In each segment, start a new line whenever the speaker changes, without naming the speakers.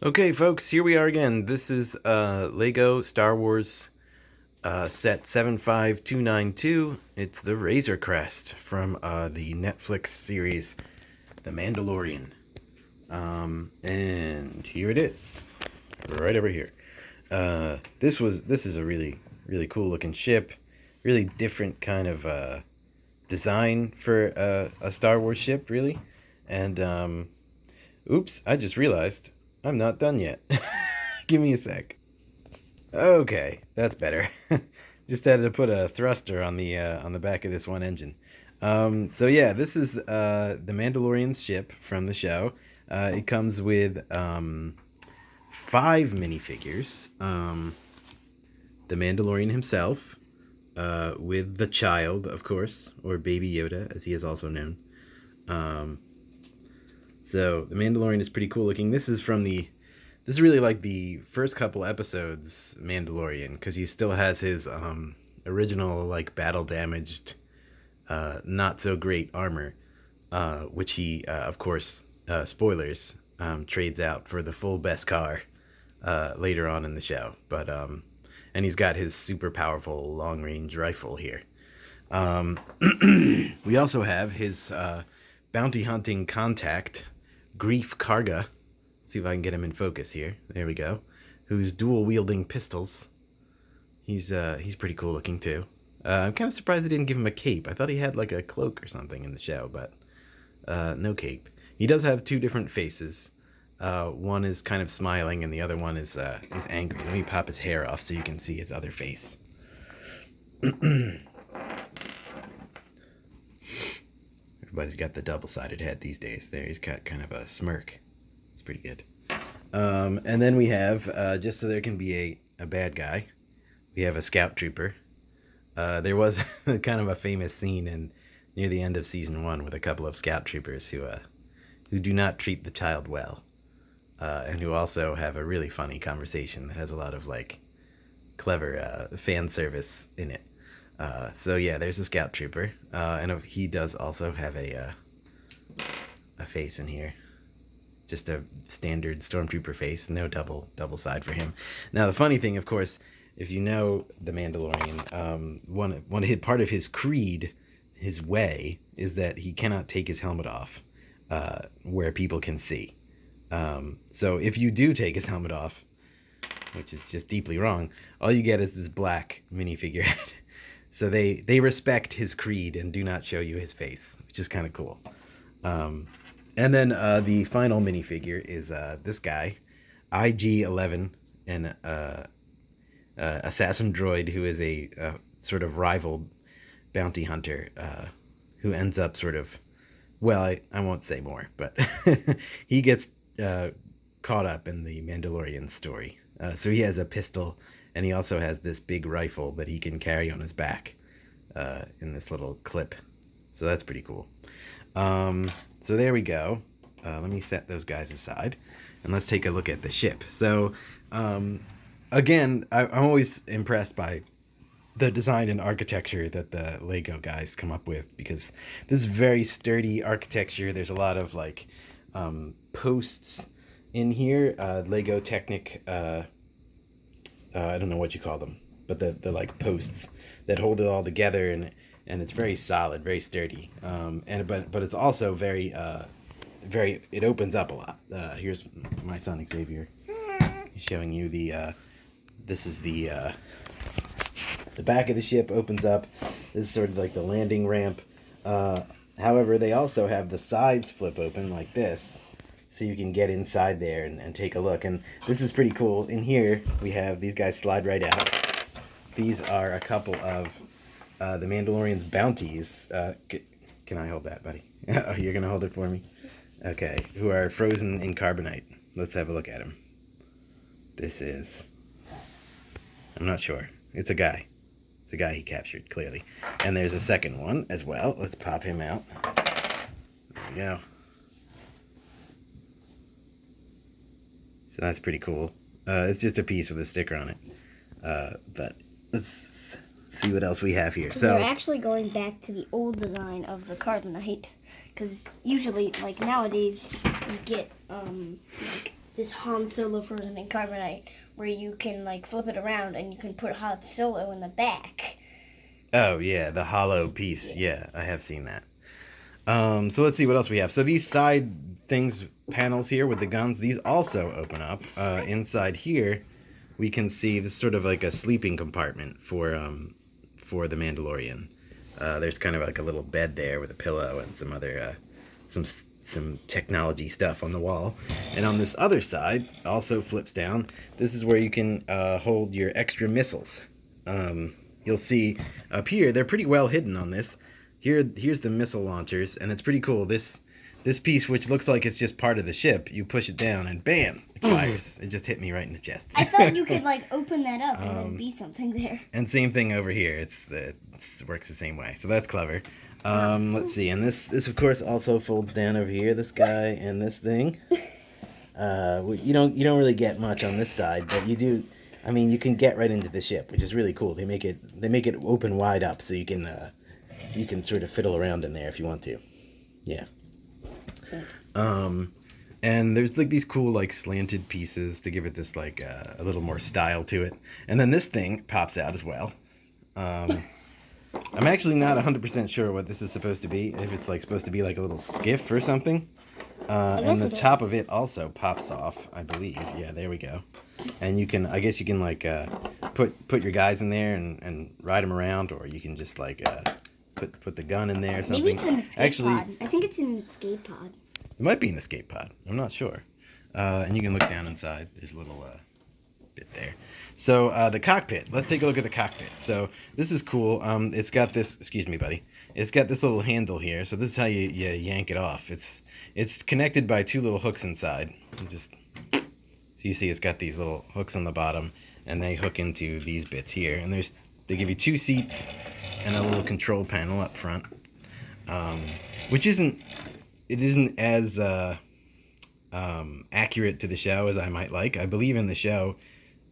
Okay, folks, here we are again. This is Lego Star Wars set 75292. It's the Razor Crest from the Netflix series The Mandalorian. And here it is, right over here. This is a really cool looking ship, really different kind of design for a Star Wars ship, really. And oops, I just realized I'm not done yet. Give me a sec. Okay, that's better. Just had to put a thruster on the back of this one engine. So yeah, this is the Mandalorian's ship from the show. It comes with 5 minifigures. The Mandalorian himself, with the child, of course, or Baby Yoda, as he is also known. Um, so the Mandalorian is pretty cool looking. This is really like the first couple episodes Mandalorian, because he still has his original like battle damaged, not so great armor, which he of course, spoilers, trades out for the full Beskar later on in the show. But and he's got his super powerful long range rifle here. Um, we also have his bounty hunting contact, Grief Karga. See if I can get him in focus here. There we go. Who's dual wielding pistols. He's pretty cool looking too. I'm kind of surprised they didn't give him a cape. I thought he had like a cloak or something in the show, but no cape. He does have 2 different faces. One is kind of smiling, and the other one is angry. Let me pop his hair off so you can see his other face. Everybody's got the double-sided head these days. There, he's got kind of a smirk. It's pretty good. And then we have, just so there can be a bad guy, we have a scout trooper. There was kind of a famous scene near the end of season 1 with a couple of scout troopers who do not treat the child well, and who also have a really funny conversation that has a lot of like clever fan service in it. So yeah, there's a scout trooper, and he does also have a face in here. Just a standard stormtrooper face, no double side for him. Now the funny thing, of course, if you know the Mandalorian, part of his creed, his way, is that he cannot take his helmet off where people can see. So if you do take his helmet off, which is just deeply wrong, all you get is this black minifigure head. So they respect his creed and do not show you his face, which is kind of cool. And then the final minifigure is this guy, IG-11, an assassin droid who is a sort of rival bounty hunter who ends up sort of, well, I won't say more, but he gets caught up in the Mandalorian story. So he has a pistol, and he also has this big rifle that he can carry on his back in this little clip. So that's pretty cool. So there we go. Let me set those guys aside, and let's take a look at the ship. So, again, I'm always impressed by the design and architecture that the Lego guys come up with, because this is very sturdy architecture. There's a lot of like posts in here, Lego Technic. I don't know what you call them, but the like posts that hold it all together, and it's very solid, very sturdy. But it's also very it opens up a lot. Here's my son Xavier. He's showing you this is the back of the ship opens up. This is sort of like the landing ramp. However, they also have the sides flip open like this, so you can get inside there and take a look. And this is pretty cool. In here, we have these guys slide right out. These are a couple of the Mandalorian's bounties. Can I hold that, buddy? Oh, you're going to hold it for me? Okay. Who are frozen in carbonite. Let's have a look at him. This is... I'm not sure. It's a guy. It's a guy he captured, clearly. And there's a second one as well. Let's pop him out. There we go. So that's pretty cool. It's just a piece with a sticker on it. But let's see what else we have here. So
they're actually going back to the old design of the carbonite, because usually, like nowadays, you get like this Han Solo frozen in carbonite, where you can like flip it around and you can put Han Solo in the back.
Oh yeah, the hollow piece. Yeah, I have seen that. So let's see what else we have. So these side things, panels here with the guns, these also open up. Inside here, we can see this sort of like a sleeping compartment for the Mandalorian. There's kind of like a little bed there with a pillow and some other some technology stuff on the wall. And on this other side, also flips down. This is where you can hold your extra missiles. You'll see up here, they're pretty well hidden on this. Here's the missile launchers, and it's pretty cool. This piece, which looks like it's just part of the ship, you push it down and bam, it fires. It just hit me right in the chest.
I thought you could like open that up and there'd be something there.
And same thing over here. It works the same way. So that's clever. Let's see. And this of course also folds down over here. This guy and this thing. You don't really get much on this side, but you do. I mean, you can get right into the ship, which is really cool. They make it open wide up, so you can sort of fiddle around in there if you want to. Yeah. And there's like these cool like slanted pieces to give it this like a little more style to it. And then this thing pops out as well. I'm actually not 100% sure what this is supposed to be. If it's like supposed to be like a little skiff or something. And the top of it also pops off, I believe. Yeah, there we go. And I guess you can like put your guys in there and ride them around, or you can just like put the gun in there or something.
Maybe it's an escape pod. I think it's an escape pod.
It might be an escape pod. I'm not sure. And you can look down inside. There's a little bit there. So the cockpit. Let's take a look at the cockpit. So this is cool. It's got this. Excuse me, buddy. It's got this little handle here. So this is how you yank it off. It's connected by two little hooks inside. So you see, it's got these little hooks on the bottom, and they hook into these bits here. And they give you 2 seats and a little control panel up front, which isn't as accurate to the show as I might like. I believe in the show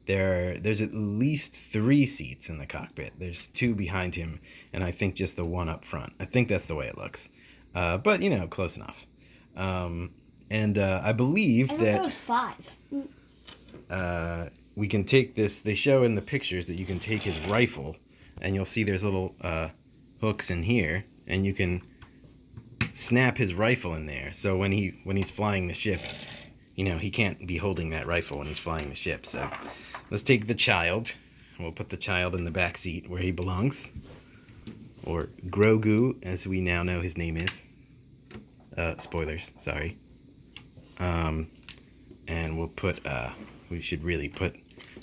there's at least 3 seats in the cockpit. There's 2 behind him, and I think just the 1 up front. I think that's the way it looks, but close enough. And I believe that
there was 5.
We can take this. They show in the pictures that you can take his rifle, and you'll see there's little hooks in here, and you can snap his rifle in there. So when he's flying the ship, he can't be holding that rifle when he's flying the ship. So let's take the child. We'll put the child in the back seat where he belongs, or Grogu, as we now know his name is. Spoilers, sorry. And we'll put. We should really put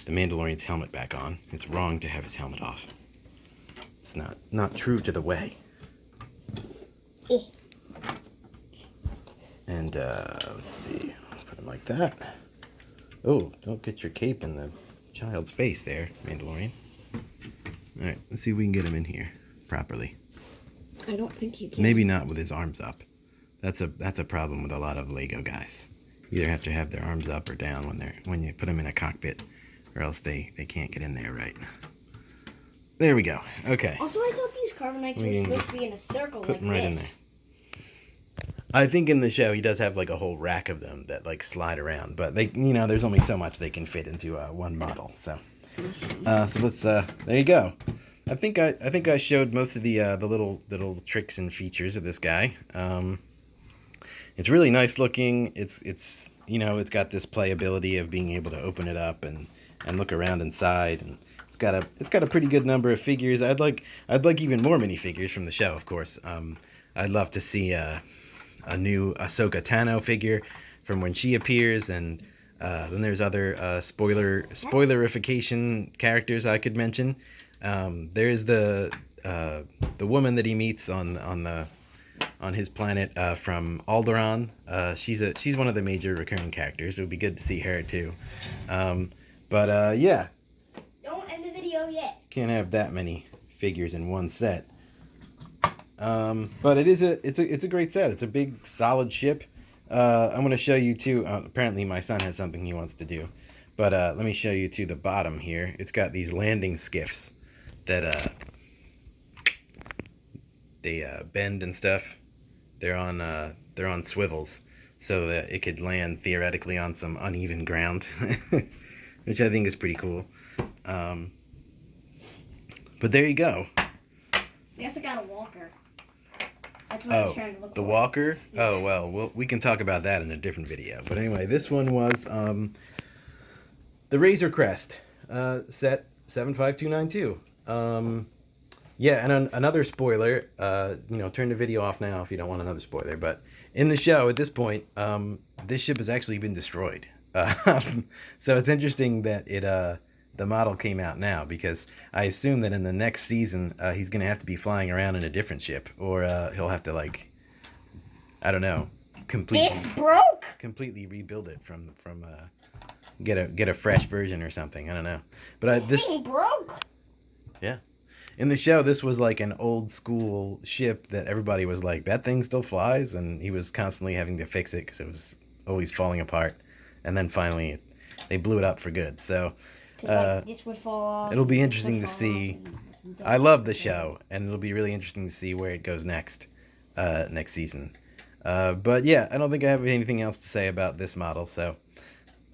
the Mandalorian's helmet back on. It's wrong to have his helmet off. It's not true to the way. And let's see, put him like that. Oh, don't get your cape in the child's face there, Mandalorian. All right, let's see if we can get him in here properly.
I don't think you can.
Maybe not with his arms up. That's a problem with a lot of Lego guys. You either have to have their arms up or down when you put them in a cockpit, or else they can't get in there right. There we go. Okay.
Also, I thought these carbonites were supposed to be in a circle like
them right
this.
In there. I think in the show he does have like a whole rack of them that like slide around, but they, there's only so much they can fit into one model. So, so let's. There you go. I think I showed most of the little tricks and features of this guy. It's really nice looking. It's got this playability of being able to open it up and look around inside, and it's got a pretty good number of figures. I'd like even more minifigures from the show, of course. I'd love to see a new Ahsoka Tano figure from when she appears, and then there's other spoilerification characters I could mention. There's the woman that he meets on his planet from Alderaan. She's one of the major recurring characters. It would be good to see her too. Yeah.
Don't end the video yet.
Can't have that many figures in one set. But it's a great set. It's a big solid ship. I'm going to show you too. Apparently my son has something he wants to do. But let me show you to the bottom here. It's got these landing skiffs that they bend and stuff. They're on swivels. so that it could land theoretically on some uneven ground, which I think is pretty cool. But there you go.
We also got a walker. That's what I was trying to look
the
for.
walker?
Yeah.
Oh, well, we can talk about that in a different video. But anyway, this one was the Razor Crest, set 75292. Yeah, and another spoiler, turn the video off now if you don't want another spoiler. But in the show, at this point, this ship has actually been destroyed. So it's interesting that the model came out now, because I assume that in the next season, he's going to have to be flying around in a different ship, or he'll have to, like, I don't know, completely rebuild it from get a fresh version or something. I don't know. But this
thing broke.
Yeah. In the show, this was like an old school ship that everybody was like, that thing still flies, and he was constantly having to fix it because it was always falling apart. And then finally, they blew it up for good. So
This would fall off.
it'll be interesting to see. I love the show, and it'll be really interesting to see where it goes next season. But yeah, I don't think I have anything else to say about this model, so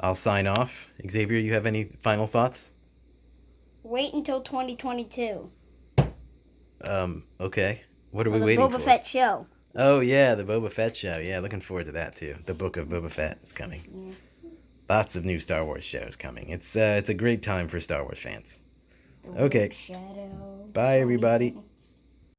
I'll sign off. Xavier, you have any final thoughts?
Wait until 2022.
Okay. What are we
For the
waiting
Boba
for?
Fett show.
Oh yeah, the Boba Fett show. Yeah, looking forward to that too. The Book of Boba Fett is coming.
Yeah.
Lots of new Star Wars shows coming. It's a great time for Star Wars fans.
The
Okay.
Shadow.
Bye everybody.
Things.